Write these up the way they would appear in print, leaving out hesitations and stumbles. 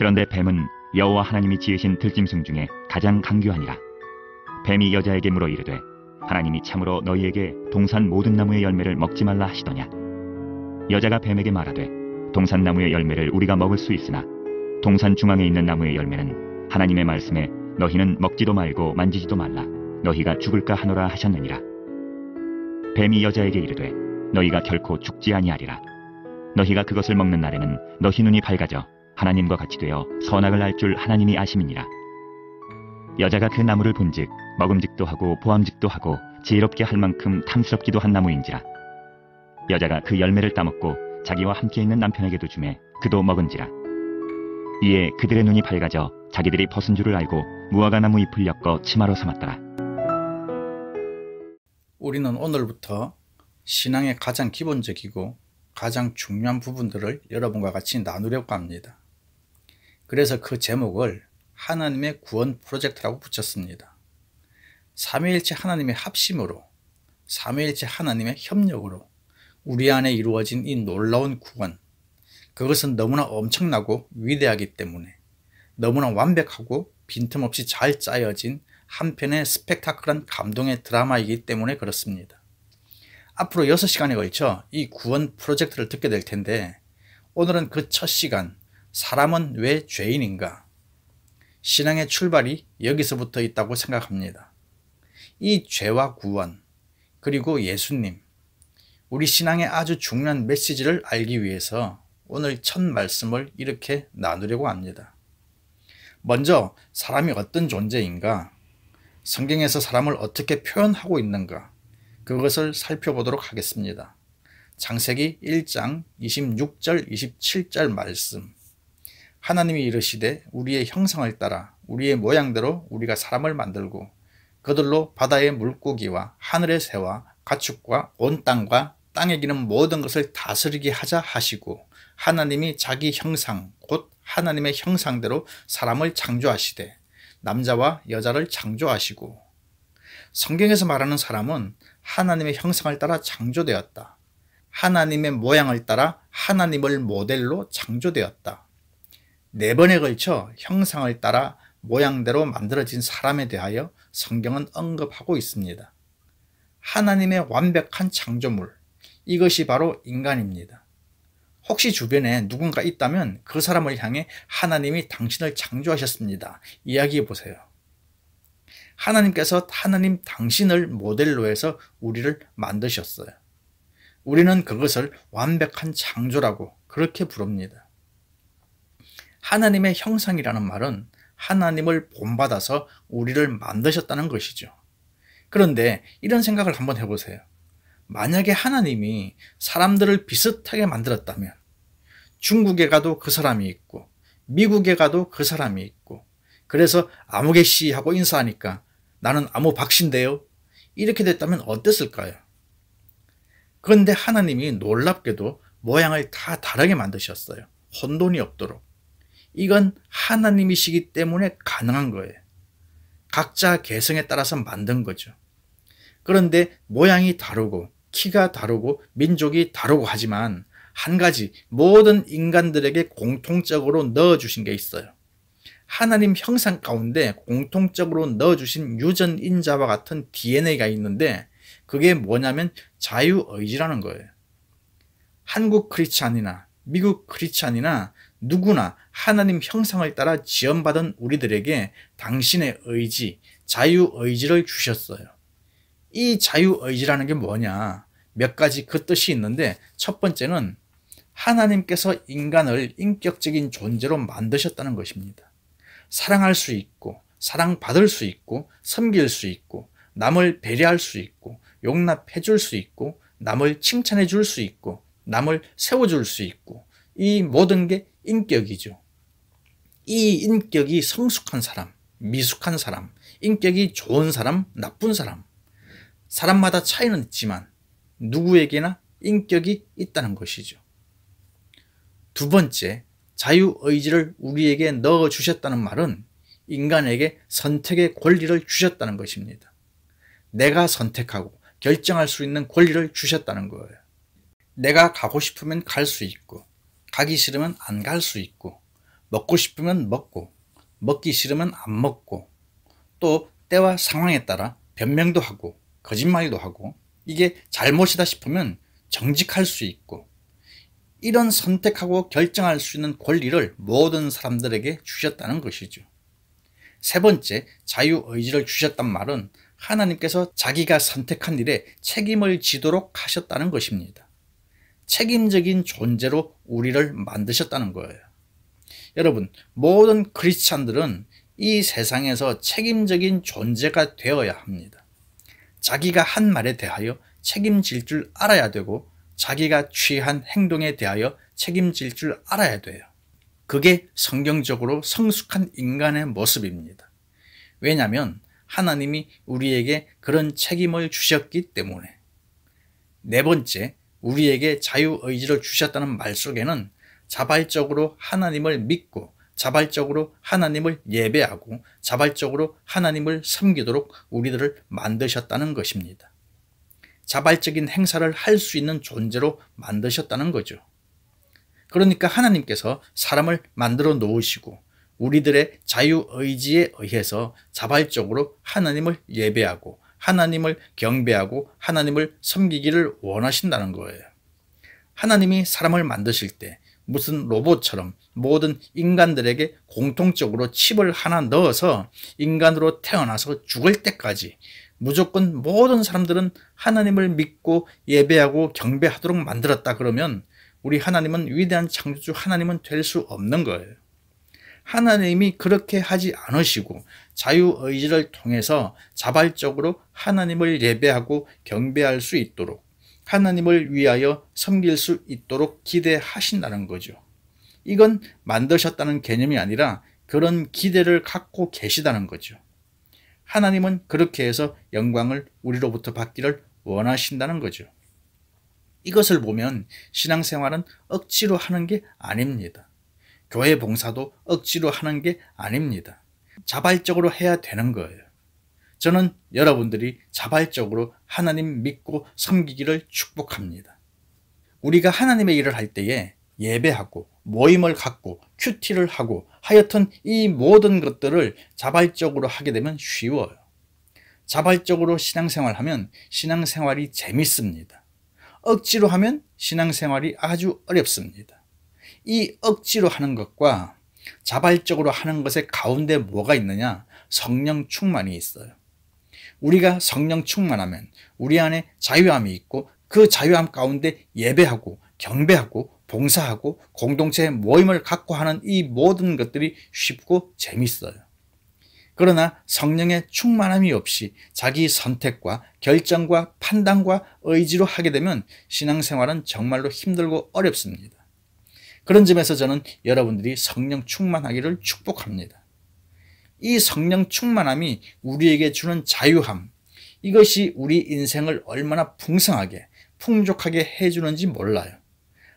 그런데 뱀은 여호와 하나님이 지으신 들짐승 중에 가장 강교하니라. 뱀이 여자에게 물어 이르되 하나님이 참으로 너희에게 동산 모든 나무의 열매를 먹지 말라 하시더냐. 여자가 뱀에게 말하되 동산 나무의 열매를 우리가 먹을 수 있으나 동산 중앙에 있는 나무의 열매는 하나님의 말씀에 너희는 먹지도 말고 만지지도 말라 너희가 죽을까 하노라 하셨느니라. 뱀이 여자에게 이르되 너희가 결코 죽지 아니하리라. 너희가 그것을 먹는 날에는 너희 눈이 밝아져 하나님과 같이 되어 선악을 알 줄 하나님이 아심이니라. 여자가 그 나무를 본즉 먹음직도 하고 보암직도 하고 지혜롭게 할 만큼 탐스럽기도 한 나무인지라. 여자가 그 열매를 따먹고 자기와 함께 있는 남편에게도 주매 그도 먹은지라. 이에 그들의 눈이 밝아져 자기들이 벗은 줄을 알고 무화과나무 잎을 엮어 치마로 삼았더라. 우리는 오늘부터 신앙의 가장 기본적이고 가장 중요한 부분들을 여러분과 같이 나누려고 합니다. 그래서 그 제목을 하나님의 구원 프로젝트라고 붙였습니다. 삼위일체 하나님의 합심으로, 삼위일체 하나님의 협력으로 우리 안에 이루어진 이 놀라운 구원, 그것은 너무나 엄청나고 위대하기 때문에 너무나 완벽하고 빈틈없이 잘 짜여진 한편의 스펙타클한 감동의 드라마이기 때문에 그렇습니다. 앞으로 6시간에 걸쳐 이 구원 프로젝트를 듣게 될 텐데, 오늘은 그 첫 시간, 사람은 왜 죄인인가? 신앙의 출발이 여기서부터 있다고 생각합니다. 이 죄와 구원, 그리고 예수님, 우리 신앙의 아주 중요한 메시지를 알기 위해서 오늘 첫 말씀을 이렇게 나누려고 합니다. 먼저 사람이 어떤 존재인가, 성경에서 사람을 어떻게 표현하고 있는가, 그것을 살펴보도록 하겠습니다. 창세기 1장 26절 27절 말씀. 하나님이 이르시되 우리의 형상을 따라 우리의 모양대로 우리가 사람을 만들고 그들로 바다의 물고기와 하늘의 새와 가축과 온 땅과 땅에 기는 모든 것을 다스리게 하자 하시고, 하나님이 자기 형상 곧 하나님의 형상대로 사람을 창조하시되 남자와 여자를 창조하시고. 성경에서 말하는 사람은 하나님의 형상을 따라 창조되었다. 하나님의 모양을 따라 하나님을 모델로 창조되었다. 4번에 걸쳐 형상을 따라 모양대로 만들어진 사람에 대하여 성경은 언급하고 있습니다. 하나님의 완벽한 창조물, 이것이 바로 인간입니다. 혹시 주변에 누군가 있다면 그 사람을 향해 하나님이 당신을 창조하셨습니다 이야기해 보세요. 하나님께서 하나님 당신을 모델로 해서 우리를 만드셨어요. 우리는 그것을 완벽한 창조라고 그렇게 부릅니다. 하나님의 형상이라는 말은 하나님을 본받아서 우리를 만드셨다는 것이죠. 그런데 이런 생각을 한번 해보세요. 만약에 하나님이 사람들을 비슷하게 만들었다면 중국에 가도 그 사람이 있고 미국에 가도 그 사람이 있고, 그래서 아무개씨 하고 인사하니까 나는 아무 박씨인데요, 이렇게 됐다면 어땠을까요? 그런데 하나님이 놀랍게도 모양을 다 다르게 만드셨어요. 혼돈이 없도록. 이건 하나님이시기 때문에 가능한 거예요. 각자 개성에 따라서 만든 거죠. 그런데 모양이 다르고 키가 다르고 민족이 다르고 하지만 한 가지 모든 인간들에게 공통적으로 넣어주신 게 있어요. 하나님 형상 가운데 공통적으로 넣어주신 유전인자와 같은 DNA가 있는데, 그게 뭐냐면 자유의지라는 거예요. 한국 크리스찬이나 미국 크리스찬이나 누구나 하나님 형상을 따라 지원받은 우리들에게 당신의 의지, 자유의지를 주셨어요. 이 자유의지라는 게 뭐냐? 몇 가지 그 뜻이 있는데, 첫 번째는 하나님께서 인간을 인격적인 존재로 만드셨다는 것입니다. 사랑할 수 있고, 사랑받을 수 있고, 섬길 수 있고, 남을 배려할 수 있고, 용납해 줄 수 있고, 남을 칭찬해 줄 수 있고, 남을 세워줄 수 있고, 이 모든 게 인격이죠. 이 인격이 성숙한 사람, 미숙한 사람, 인격이 좋은 사람, 나쁜 사람, 사람마다 차이는 있지만 누구에게나 인격이 있다는 것이죠. 두 번째, 자유의지를 우리에게 넣어주셨다는 말은 인간에게 선택의 권리를 주셨다는 것입니다. 내가 선택하고 결정할 수 있는 권리를 주셨다는 거예요. 내가 가고 싶으면 갈 수 있고, 가기 싫으면 안 갈 수 있고, 먹고 싶으면 먹고, 먹기 싫으면 안 먹고, 또 때와 상황에 따라 변명도 하고 거짓말도 하고, 이게 잘못이다 싶으면 정직할 수 있고, 이런 선택하고 결정할 수 있는 권리를 모든 사람들에게 주셨다는 것이죠. 세 번째, 자유의지를 주셨단 말은 하나님께서 자기가 선택한 일에 책임을 지도록 하셨다는 것입니다. 책임적인 존재로 우리를 만드셨다는 거예요. 여러분, 모든 크리스찬들은 이 세상에서 책임적인 존재가 되어야 합니다. 자기가 한 말에 대하여 책임질 줄 알아야 되고, 자기가 취한 행동에 대하여 책임질 줄 알아야 돼요. 그게 성경적으로 성숙한 인간의 모습입니다. 왜냐하면 하나님이 우리에게 그런 책임을 주셨기 때문에. 네 번째, 우리에게 자유의지를 주셨다는 말 속에는 자발적으로 하나님을 믿고 자발적으로 하나님을 예배하고 자발적으로 하나님을 섬기도록 우리들을 만드셨다는 것입니다. 자발적인 행사를 할 수 있는 존재로 만드셨다는 거죠. 그러니까 하나님께서 사람을 만들어 놓으시고 우리들의 자유의지에 의해서 자발적으로 하나님을 예배하고 하나님을 경배하고 하나님을 섬기기를 원하신다는 거예요. 하나님이 사람을 만드실 때 무슨 로봇처럼 모든 인간들에게 공통적으로 칩을 하나 넣어서 인간으로 태어나서 죽을 때까지 무조건 모든 사람들은 하나님을 믿고 예배하고 경배하도록 만들었다 그러면 우리 하나님은 위대한 창조주 하나님은 될 수 없는 거예요. 하나님이 그렇게 하지 않으시고 자유의지를 통해서 자발적으로 하나님을 예배하고 경배할 수 있도록 하나님을 위하여 섬길 수 있도록 기대하신다는 거죠. 이건 만드셨다는 개념이 아니라 그런 기대를 갖고 계시다는 거죠. 하나님은 그렇게 해서 영광을 우리로부터 받기를 원하신다는 거죠. 이것을 보면 신앙생활은 억지로 하는 게 아닙니다. 교회 봉사도 억지로 하는 게 아닙니다. 자발적으로 해야 되는 거예요. 저는 여러분들이 자발적으로 하나님 믿고 섬기기를 축복합니다. 우리가 하나님의 일을 할 때에 예배하고 모임을 갖고 큐티를 하고 하여튼 이 모든 것들을 자발적으로 하게 되면 쉬워요. 자발적으로 신앙생활하면 신앙생활이 재밌습니다. 억지로 하면 신앙생활이 아주 어렵습니다. 이 억지로 하는 것과 자발적으로 하는 것의 가운데 뭐가 있느냐? 성령 충만이 있어요. 우리가 성령 충만하면 우리 안에 자유함이 있고 그 자유함 가운데 예배하고 경배하고 봉사하고 공동체 모임을 갖고 하는 이 모든 것들이 쉽고 재밌어요. 그러나 성령의 충만함이 없이 자기 선택과 결정과 판단과 의지로 하게 되면 신앙생활은 정말로 힘들고 어렵습니다. 그런 점에서 저는 여러분들이 성령 충만하기를 축복합니다. 이 성령 충만함이 우리에게 주는 자유함, 이것이 우리 인생을 얼마나 풍성하게 풍족하게 해주는지 몰라요.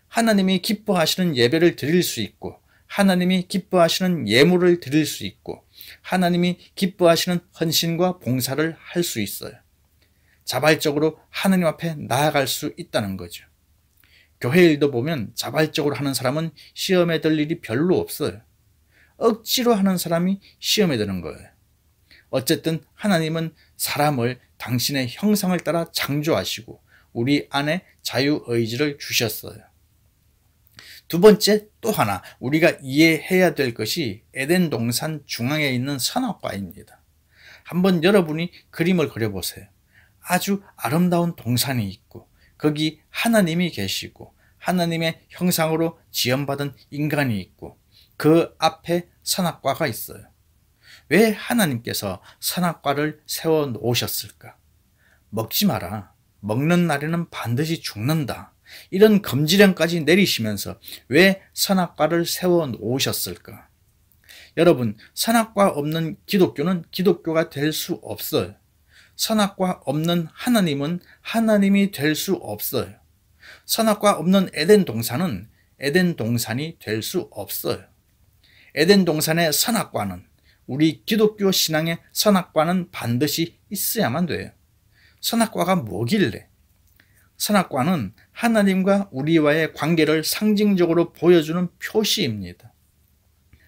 하나님이 기뻐하시는 예배를 드릴 수 있고 하나님이 기뻐하시는 예물을 드릴 수 있고 하나님이 기뻐하시는 헌신과 봉사를 할 수 있어요. 자발적으로 하나님 앞에 나아갈 수 있다는 거죠. 교회 일도 보면 자발적으로 하는 사람은 시험에 들 일이 별로 없어요. 억지로 하는 사람이 시험에 드는 거예요. 어쨌든 하나님은 사람을 당신의 형상을 따라 창조하시고 우리 안에 자유의지를 주셨어요. 두 번째, 또 하나 우리가 이해해야 될 것이 에덴 동산 중앙에 있는 선악과입니다. 한번 여러분이 그림을 그려보세요. 아주 아름다운 동산이 있고 거기 하나님이 계시고 하나님의 형상으로 지음받은 인간이 있고 그 앞에 선악과가 있어요. 왜 하나님께서 선악과를 세워 놓으셨을까? 먹지 마라. 먹는 날에는 반드시 죽는다. 이런 금지령까지 내리시면서 왜 선악과를 세워 놓으셨을까? 여러분, 선악과 없는 기독교는 기독교가 될 수 없어요. 선악과 없는 하나님은 하나님이 될 수 없어요. 선악과 없는 에덴 동산은 에덴 동산이 될 수 없어요. 에덴 동산의 선악과는 우리 기독교 신앙의 선악과는 반드시 있어야만 돼요. 선악과가 뭐길래? 선악과는 하나님과 우리와의 관계를 상징적으로 보여주는 표시입니다.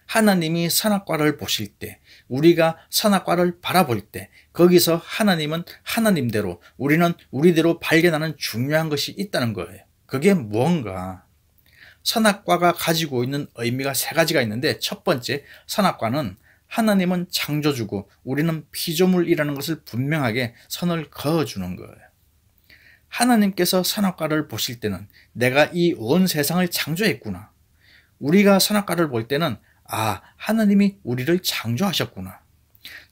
하나님이 선악과를 보실 때, 우리가 선악과를 바라볼 때 거기서 하나님은 하나님대로, 우리는 우리대로 발견하는 중요한 것이 있다는 거예요. 그게 무언가? 선악과가 가지고 있는 의미가 세 가지가 있는데, 첫 번째, 선악과는 하나님은 창조주고 우리는 피조물이라는 것을 분명하게 선을 그어주는 거예요. 하나님께서 선악과를 보실 때는 내가 이 온 세상을 창조했구나. 우리가 선악과를 볼 때는 하나님이 우리를 창조하셨구나.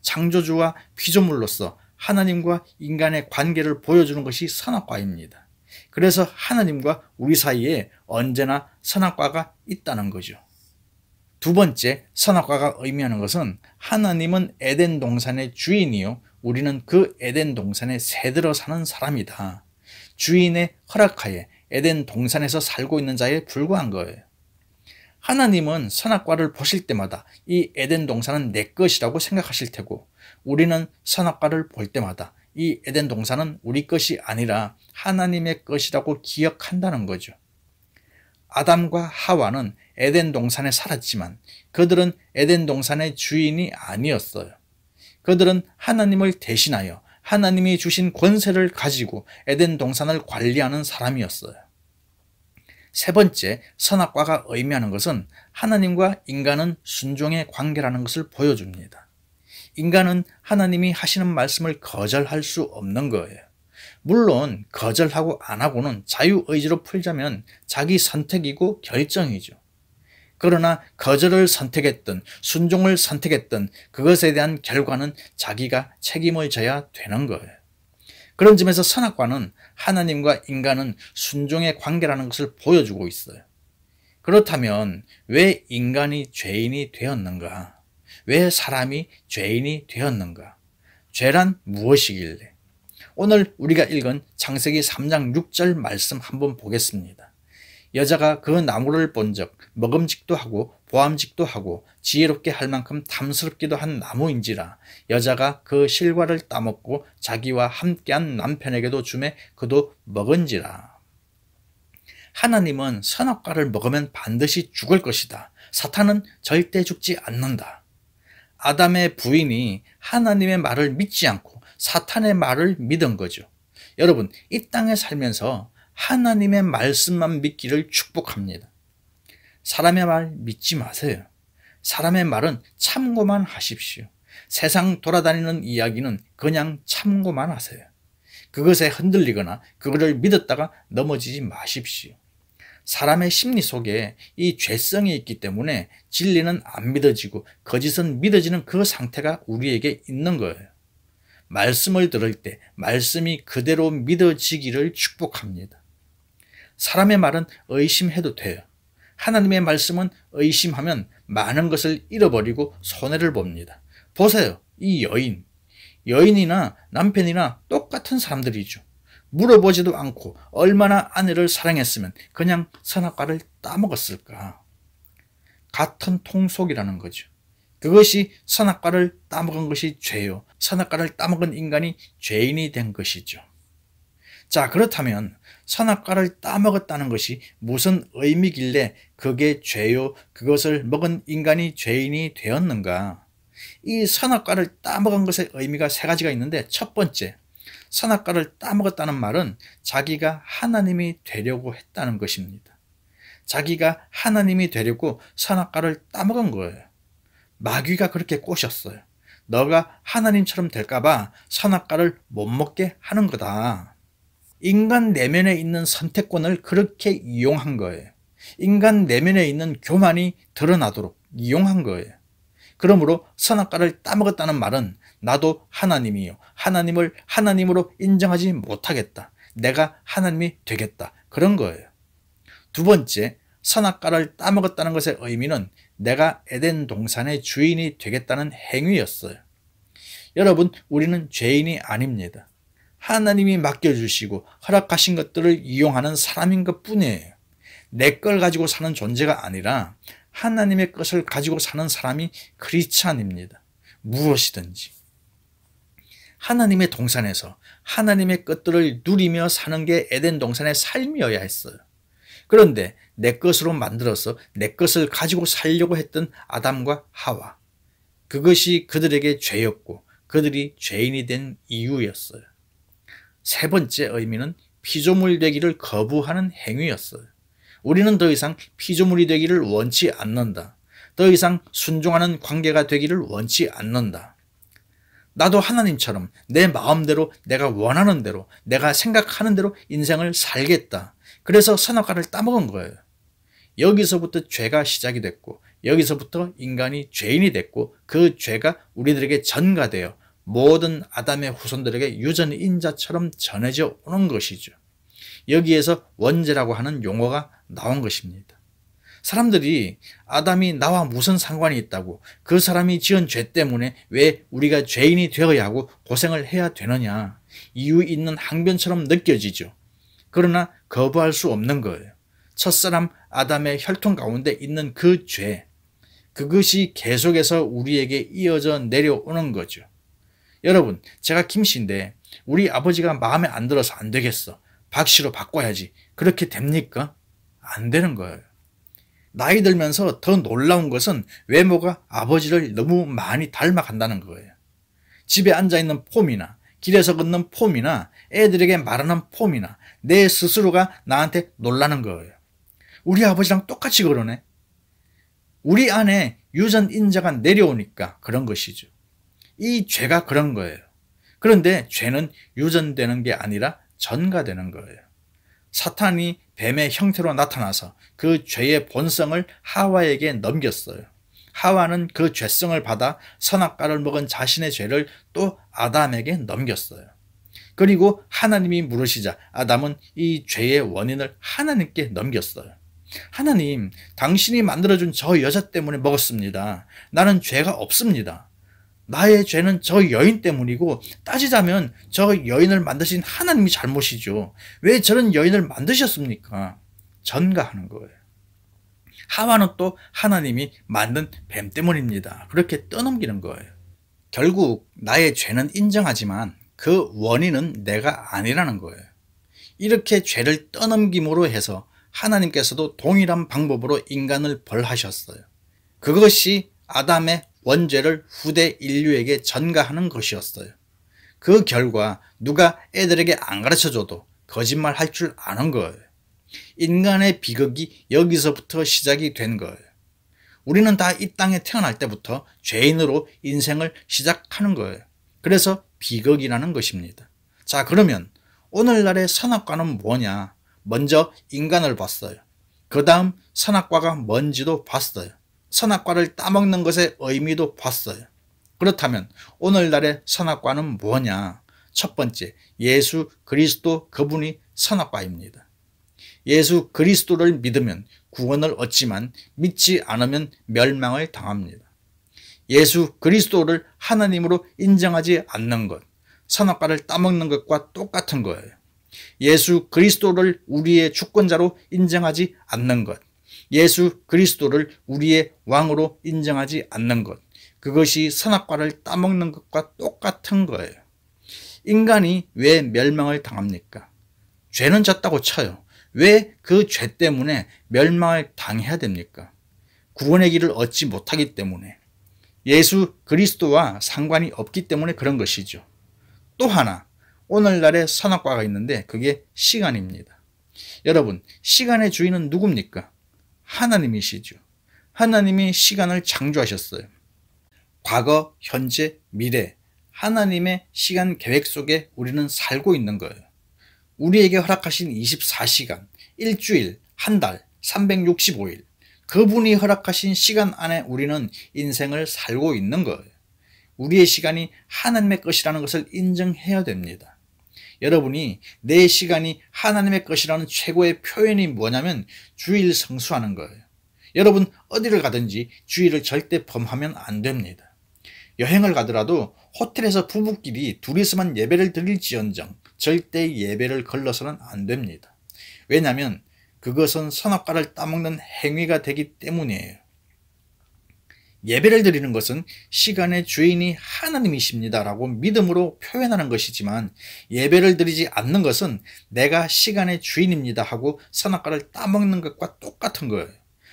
창조주와 피조물로서 하나님과 인간의 관계를 보여주는 것이 선악과입니다. 그래서 하나님과 우리 사이에 언제나 선악과가 있다는 거죠. 두 번째, 선악과가 의미하는 것은 하나님은 에덴 동산의 주인이요, 우리는 그 에덴 동산에 새들어 사는 사람이다. 주인의 허락하에 에덴 동산에서 살고 있는 자에 불과한 거예요. 하나님은 선악과를 보실 때마다 이 에덴 동산은 내 것이라고 생각하실 테고, 우리는 선악과를 볼 때마다 이 에덴 동산은 우리 것이 아니라 하나님의 것이라고 기억한다는 거죠. 아담과 하와는 에덴 동산에 살았지만 그들은 에덴 동산의 주인이 아니었어요. 그들은 하나님을 대신하여 하나님이 주신 권세를 가지고 에덴 동산을 관리하는 사람이었어요. 세 번째, 선악과가 의미하는 것은 하나님과 인간은 순종의 관계라는 것을 보여줍니다. 인간은 하나님이 하시는 말씀을 거절할 수 없는 거예요. 물론 거절하고 안 하고는 자유의지로 풀자면 자기 선택이고 결정이죠. 그러나 거절을 선택했든 순종을 선택했든 그것에 대한 결과는 자기가 책임을 져야 되는 거예요. 그런 점에서 선악과는 하나님과 인간은 순종의 관계라는 것을 보여주고 있어요. 그렇다면 왜 인간이 죄인이 되었는가? 왜 사람이 죄인이 되었는가? 죄란 무엇이길래? 오늘 우리가 읽은 창세기 3장 6절 말씀 한번 보겠습니다. 여자가 그 나무를 본즉 먹음직도 하고 보암직도 하고 지혜롭게 할 만큼 탐스럽기도 한 나무인지라 여자가 그 실과를 따먹고 자기와 함께한 남편에게도 주매 그도 먹은지라. 하나님은 선악과를 먹으면 반드시 죽을 것이다. 사탄은 절대 죽지 않는다. 아담의 부인이 하나님의 말을 믿지 않고 사탄의 말을 믿은 거죠. 여러분, 이 땅에 살면서 하나님의 말씀만 믿기를 축복합니다. 사람의 말 믿지 마세요. 사람의 말은 참고만 하십시오. 세상 돌아다니는 이야기는 그냥 참고만 하세요. 그것에 흔들리거나 그거를 믿었다가 넘어지지 마십시오. 사람의 심리 속에 이 죄성이 있기 때문에 진리는 안 믿어지고 거짓은 믿어지는 그 상태가 우리에게 있는 거예요. 말씀을 들을 때 말씀이 그대로 믿어지기를 축복합니다. 사람의 말은 의심해도 돼요. 하나님의 말씀은 의심하면 많은 것을 잃어버리고 손해를 봅니다. 보세요. 이 여인이나 남편이나 똑같은 사람들이죠. 물어보지도 않고 얼마나 아내를 사랑했으면 그냥 선악과를 따먹었을까. 같은 통속이라는 거죠. 그것이 선악과를 따먹은 것이 죄요. 선악과를 따먹은 인간이 죄인이 된 것이죠. 자, 그렇다면 선악과를 따먹었다는 것이 무슨 의미길래 그게 죄요, 그것을 먹은 인간이 죄인이 되었는가? 이 선악과를 따먹은 것의 의미가 세 가지가 있는데, 첫 번째, 선악과를 따먹었다는 말은 자기가 하나님이 되려고 했다는 것입니다. 자기가 하나님이 되려고 선악과를 따먹은 거예요. 마귀가 그렇게 꼬셨어요. 너가 하나님처럼 될까봐 선악과를 못 먹게 하는 거다. 인간 내면에 있는 선택권을 그렇게 이용한 거예요. 인간 내면에 있는 교만이 드러나도록 이용한 거예요. 그러므로 선악과를 따먹었다는 말은 나도 하나님이요, 하나님을 하나님으로 인정하지 못하겠다, 내가 하나님이 되겠다, 그런 거예요. 두 번째, 선악과를 따먹었다는 것의 의미는 내가 에덴 동산의 주인이 되겠다는 행위였어요. 여러분, 우리는 죄인이 아닙니다. 하나님이 맡겨주시고 허락하신 것들을 이용하는 사람인 것 뿐이에요. 내 걸 가지고 사는 존재가 아니라 하나님의 것을 가지고 사는 사람이 크리스찬입니다. 무엇이든지. 하나님의 동산에서 하나님의 것들을 누리며 사는 게 에덴 동산의 삶이어야 했어요. 그런데 내 것으로 만들어서 내 것을 가지고 살려고 했던 아담과 하와. 그것이 그들에게 죄였고 그들이 죄인이 된 이유였어요. 세 번째 의미는 피조물 되기를 거부하는 행위였어요. 우리는 더 이상 피조물이 되기를 원치 않는다. 더 이상 순종하는 관계가 되기를 원치 않는다. 나도 하나님처럼 내 마음대로 내가 원하는 대로 내가 생각하는 대로 인생을 살겠다. 그래서 선악과를 따먹은 거예요. 여기서부터 죄가 시작이 됐고 여기서부터 인간이 죄인이 됐고 그 죄가 우리들에게 전가되어 모든 아담의 후손들에게 유전인자처럼 전해져 오는 것이죠. 여기에서 원죄라고 하는 용어가 나온 것입니다. 사람들이 아담이 나와 무슨 상관이 있다고, 그 사람이 지은 죄 때문에 왜 우리가 죄인이 되어야 하고 고생을 해야 되느냐, 이유 있는 항변처럼 느껴지죠. 그러나 거부할 수 없는 거예요. 첫사람 아담의 혈통 가운데 있는 그 죄, 그것이 계속해서 우리에게 이어져 내려오는 거죠. 여러분, 제가 김씨인데 우리 아버지가 마음에 안 들어서 안 되겠어, 박씨로 바꿔야지, 그렇게 됩니까? 안 되는 거예요. 나이 들면서 더 놀라운 것은 외모가 아버지를 너무 많이 닮아간다는 거예요. 집에 앉아있는 폼이나 길에서 걷는 폼이나 애들에게 말하는 폼이나 내 스스로가 나한테 놀라는 거예요. 우리 아버지랑 똑같이 그러네. 우리 안에 유전인자가 내려오니까 그런 것이죠. 이 죄가 그런 거예요. 그런데 죄는 유전되는 게 아니라 전가되는 거예요. 사탄이 뱀의 형태로 나타나서 그 죄의 본성을 하와에게 넘겼어요. 하와는 그 죄성을 받아 선악과를 먹은 자신의 죄를 또 아담에게 넘겼어요. 그리고 하나님이 물으시자 아담은 이 죄의 원인을 하나님께 넘겼어요. 하나님, 당신이 만들어준 저 여자 때문에 먹었습니다. 나는 죄가 없습니다. 나의 죄는 저 여인 때문이고 따지자면 저 여인을 만드신 하나님이 잘못이죠. 왜 저런 여인을 만드셨습니까? 전가하는 거예요. 하와는 또 하나님이 만든 뱀 때문입니다. 그렇게 떠넘기는 거예요. 결국 나의 죄는 인정하지만 그 원인은 내가 아니라는 거예요. 이렇게 죄를 떠넘김으로 해서 하나님께서도 동일한 방법으로 인간을 벌하셨어요. 그것이 아담의 원죄를 후대 인류에게 전가하는 것이었어요. 그 결과 누가 애들에게 안 가르쳐줘도 거짓말 할 줄 아는 거예요. 인간의 비극이 여기서부터 시작이 된 거예요. 우리는 다 이 땅에 태어날 때부터 죄인으로 인생을 시작하는 거예요. 그래서 비극이라는 것입니다. 자, 그러면 오늘날의 선악과는 뭐냐? 먼저 인간을 봤어요. 그 다음 선악과가 뭔지도 봤어요. 선악과를 따먹는 것의 의미도 봤어요. 그렇다면 오늘날의 선악과는 뭐냐? 첫 번째, 예수 그리스도, 그분이 선악과입니다. 예수 그리스도를 믿으면 구원을 얻지만 믿지 않으면 멸망을 당합니다. 예수 그리스도를 하나님으로 인정하지 않는 것, 선악과를 따먹는 것과 똑같은 거예요. 예수 그리스도를 우리의 주권자로 인정하지 않는 것, 예수 그리스도를 우리의 왕으로 인정하지 않는 것, 그것이 선악과를 따먹는 것과 똑같은 거예요. 인간이 왜 멸망을 당합니까? 죄는 졌다고 쳐요. 왜 그 죄 때문에 멸망을 당해야 됩니까? 구원의 길을 얻지 못하기 때문에, 예수 그리스도와 상관이 없기 때문에 그런 것이죠. 또 하나, 오늘날의 선악과가 있는데 그게 시간입니다. 여러분, 시간의 주인은 누굽니까? 하나님이시죠. 하나님이 시간을 창조하셨어요. 과거, 현재, 미래, 하나님의 시간 계획 속에 우리는 살고 있는 거예요. 우리에게 허락하신 24시간, 일주일, 한 달, 365일, 그분이 허락하신 시간 안에 우리는 인생을 살고 있는 거예요. 우리의 시간이 하나님의 것이라는 것을 인정해야 됩니다. 여러분이 내 시간이 하나님의 것이라는 최고의 표현이 뭐냐면 주일 성수하는 거예요. 여러분 어디를 가든지 주일을 절대 범하면 안 됩니다. 여행을 가더라도 호텔에서 부부끼리 둘이서만 예배를 드릴지언정 절대 예배를 걸러서는 안 됩니다. 왜냐하면 그것은 선악과를 따먹는 행위가 되기 때문이에요. 예배를 드리는 것은 시간의 주인이 하나님이십니다 라고 믿음으로 표현하는 것이지만, 예배를 드리지 않는 것은 내가 시간의 주인입니다 하고 선악과를 따먹는 것과 똑같은 거예요.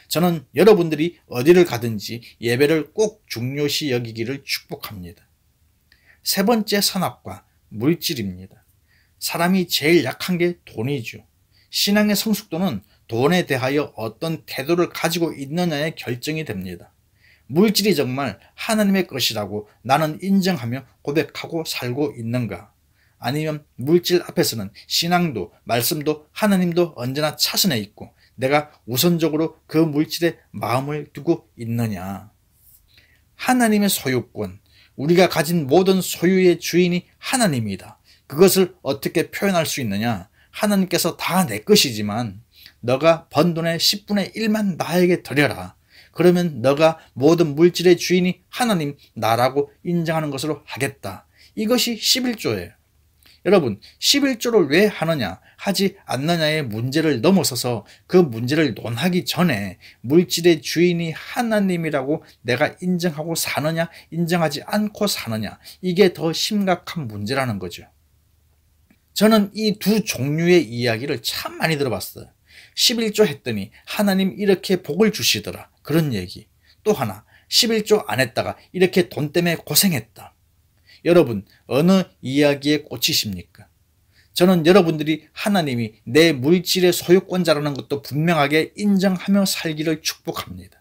저는 여러분들이 어디를 가든지 예배를 꼭 중요시 여기기를 축복합니다. 세 번째 선악과, 물질입니다. 사람이 제일 약한 게 돈이죠. 신앙의 성숙도는 돈에 대하여 어떤 태도를 가지고 있느냐에 결정이 됩니다. 물질이 정말 하나님의 것이라고 나는 인정하며 고백하고 살고 있는가? 아니면 물질 앞에서는 신앙도 말씀도 하나님도 언제나 차선에 있고 내가 우선적으로 그 물질에 마음을 두고 있느냐? 하나님의 소유권, 우리가 가진 모든 소유의 주인이 하나님이다. 그것을 어떻게 표현할 수 있느냐? 하나님께서 다 내 것이지만 너가 번 돈의 10분의 1만 나에게 드려라. 그러면 너가 모든 물질의 주인이 하나님, 나라고 인정하는 것으로 하겠다. 이것이 11조예요. 여러분, 11조를 왜 하느냐, 하지 않느냐의 문제를 넘어서서 그 문제를 논하기 전에 물질의 주인이 하나님이라고 내가 인정하고 사느냐, 인정하지 않고 사느냐, 이게 더 심각한 문제라는 거죠. 저는 이 두 종류의 이야기를 참 많이 들어봤어요. 11조 했더니 하나님 이렇게 복을 주시더라, 그런 얘기. 또 하나, 11조 안 했다가 이렇게 돈 때문에 고생했다. 여러분, 어느 이야기에 꽂히십니까? 저는 여러분들이 하나님이 내 물질의 소유권자라는 것도 분명하게 인정하며 살기를 축복합니다.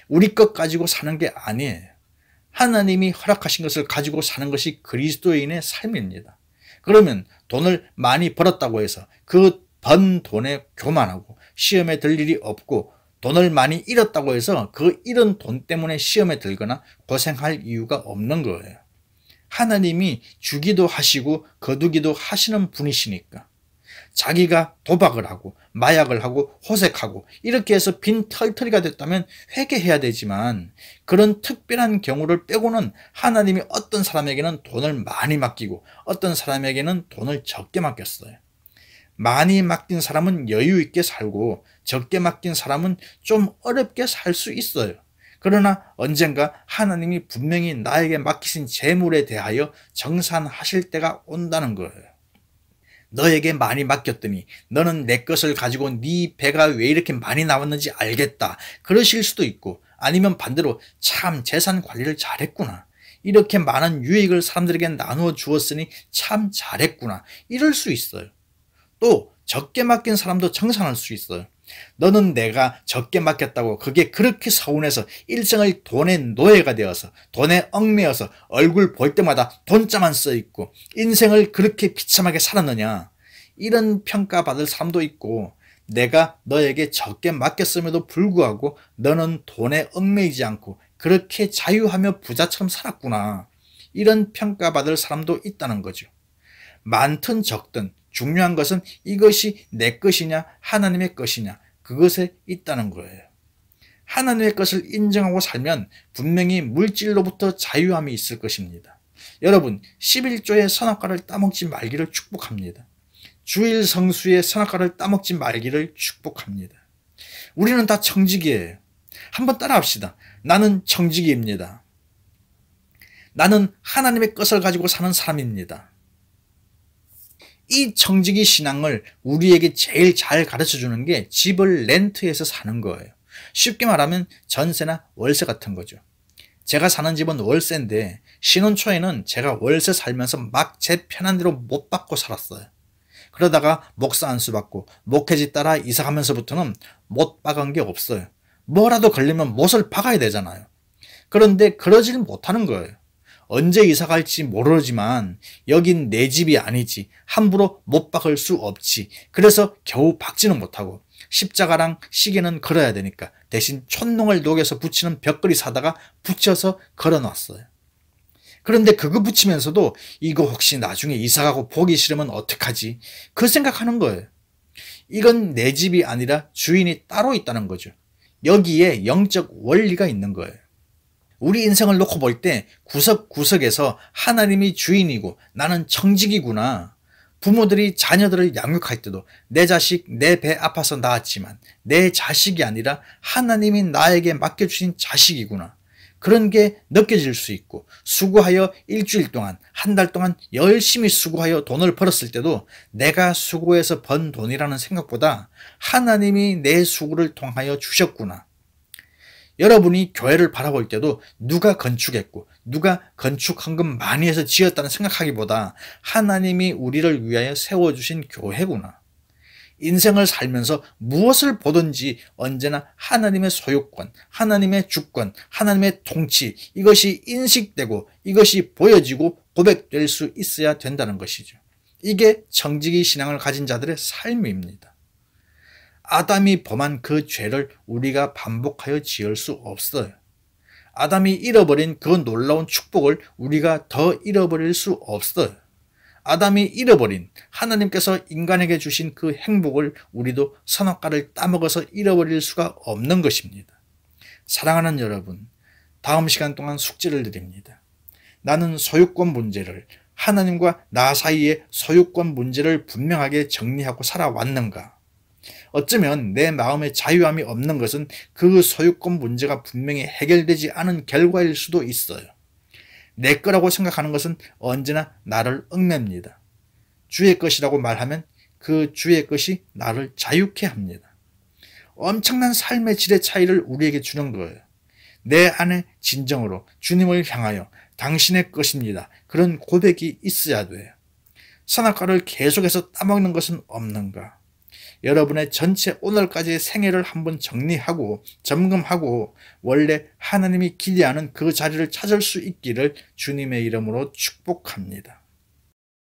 우리 것 가지고 사는 게 아니에요. 하나님이 허락하신 것을 가지고 사는 것이 그리스도인의 삶입니다. 그러면 돈을 많이 벌었다고 해서 그 번 돈에 교만하고 시험에 들 일이 없고, 돈을 많이 잃었다고 해서 그 잃은 돈 때문에 시험에 들거나 고생할 이유가 없는 거예요. 하나님이 주기도 하시고 거두기도 하시는 분이시니까. 자기가 도박을 하고 마약을 하고 호색하고 이렇게 해서 빈 털터리가 됐다면 회개해야 되지만, 그런 특별한 경우를 빼고는 하나님이 어떤 사람에게는 돈을 많이 맡기고 어떤 사람에게는 돈을 적게 맡겼어요. 많이 맡긴 사람은 여유 있게 살고 적게 맡긴 사람은 좀 어렵게 살 수 있어요. 그러나 언젠가 하나님이 분명히 나에게 맡기신 재물에 대하여 정산하실 때가 온다는 거예요. 너에게 많이 맡겼더니 너는 내 것을 가지고 네 배가 왜 이렇게 많이 나왔는지 알겠다, 그러실 수도 있고, 아니면 반대로 참 재산 관리를 잘했구나, 이렇게 많은 유익을 사람들에게 나누어 주었으니 참 잘했구나, 이럴 수 있어요. 또 적게 맡긴 사람도 정산할 수 있어요. 너는 내가 적게 맡겼다고 그게 그렇게 서운해서 일생을 돈의 노예가 되어서 돈에 얽매여서 얼굴 볼 때마다 돈자만 써있고 인생을 그렇게 비참하게 살았느냐, 이런 평가받을 사람도 있고, 내가 너에게 적게 맡겼음에도 불구하고 너는 돈에 얽매이지 않고 그렇게 자유하며 부자처럼 살았구나, 이런 평가받을 사람도 있다는 거죠. 많든 적든 중요한 것은 이것이 내 것이냐 하나님의 것이냐, 그것에 있다는 거예요. 하나님의 것을 인정하고 살면 분명히 물질로부터 자유함이 있을 것입니다. 여러분, 11조의 선악과를 따먹지 말기를 축복합니다. 주일 성수의 선악과를 따먹지 말기를 축복합니다. 우리는 다 청지기예요. 한번 따라합시다. 나는 청지기입니다. 나는 하나님의 것을 가지고 사는 사람입니다. 이 청지기 신앙을 우리에게 제일 잘 가르쳐주는 게 집을 렌트해서 사는 거예요. 쉽게 말하면 전세나 월세 같은 거죠. 제가 사는 집은 월세인데 신혼 초에는 제가 월세 살면서 막 제 편한 대로 못 받고 살았어요. 그러다가 목사 안수 받고 목회지 따라 이사 가면서부터는 못 박은 게 없어요. 뭐라도 걸리면 못을 박아야 되잖아요. 그런데 그러질 못하는 거예요. 언제 이사 갈지 모르지만 여긴 내 집이 아니지, 함부로 못 박을 수 없지, 그래서 겨우 박지는 못하고 십자가랑 시계는 걸어야 되니까 대신 촛농을 녹여서 붙이는 벽걸이 사다가 붙여서 걸어놨어요. 그런데 그거 붙이면서도 이거 혹시 나중에 이사가고 보기 싫으면 어떡하지, 그 생각하는 거예요. 이건 내 집이 아니라 주인이 따로 있다는 거죠. 여기에 영적 원리가 있는 거예요. 우리 인생을 놓고 볼 때 구석구석에서 하나님이 주인이고 나는 청지기구나. 부모들이 자녀들을 양육할 때도 내 자식 내 배 아파서 낳았지만 내 자식이 아니라 하나님이 나에게 맡겨주신 자식이구나. 그런 게 느껴질 수 있고, 수고하여 일주일 동안, 한 달 동안 열심히 수고하여 돈을 벌었을 때도 내가 수고해서 번 돈이라는 생각보다 하나님이 내 수고를 통하여 주셨구나. 여러분이 교회를 바라볼 때도 누가 건축했고 누가 건축 헌금 많이 해서 지었다는 생각하기보다 하나님이 우리를 위하여 세워주신 교회구나. 인생을 살면서 무엇을 보든지 언제나 하나님의 소유권, 하나님의 주권, 하나님의 통치, 이것이 인식되고 이것이 보여지고 고백될 수 있어야 된다는 것이죠. 이게 정직이 신앙을 가진 자들의 삶입니다. 아담이 범한 그 죄를 우리가 반복하여 지을 수 없어요. 아담이 잃어버린 그 놀라운 축복을 우리가 더 잃어버릴 수 없어요. 아담이 잃어버린, 하나님께서 인간에게 주신 그 행복을 우리도 선악과를 따먹어서 잃어버릴 수가 없는 것입니다. 사랑하는 여러분, 다음 시간 동안 숙제를 드립니다. 나는 소유권 문제를, 하나님과 나 사이의 소유권 문제를 분명하게 정리하고 살아왔는가? 어쩌면 내 마음에 자유함이 없는 것은 그 소유권 문제가 분명히 해결되지 않은 결과일 수도 있어요. 내 거라고 생각하는 것은 언제나 나를 얽맵니다. 주의 것이라고 말하면 그 주의 것이 나를 자유케 합니다. 엄청난 삶의 질의 차이를 우리에게 주는 거예요. 내 안에 진정으로 주님을 향하여 당신의 것입니다. 그런 고백이 있어야 돼요. 선악과를 계속해서 따먹는 것은 없는가? 여러분의 전체 오늘까지의 생애를 한번 정리하고 점검하고 원래 하나님이 기대하는 그 자리를 찾을 수 있기를 주님의 이름으로 축복합니다.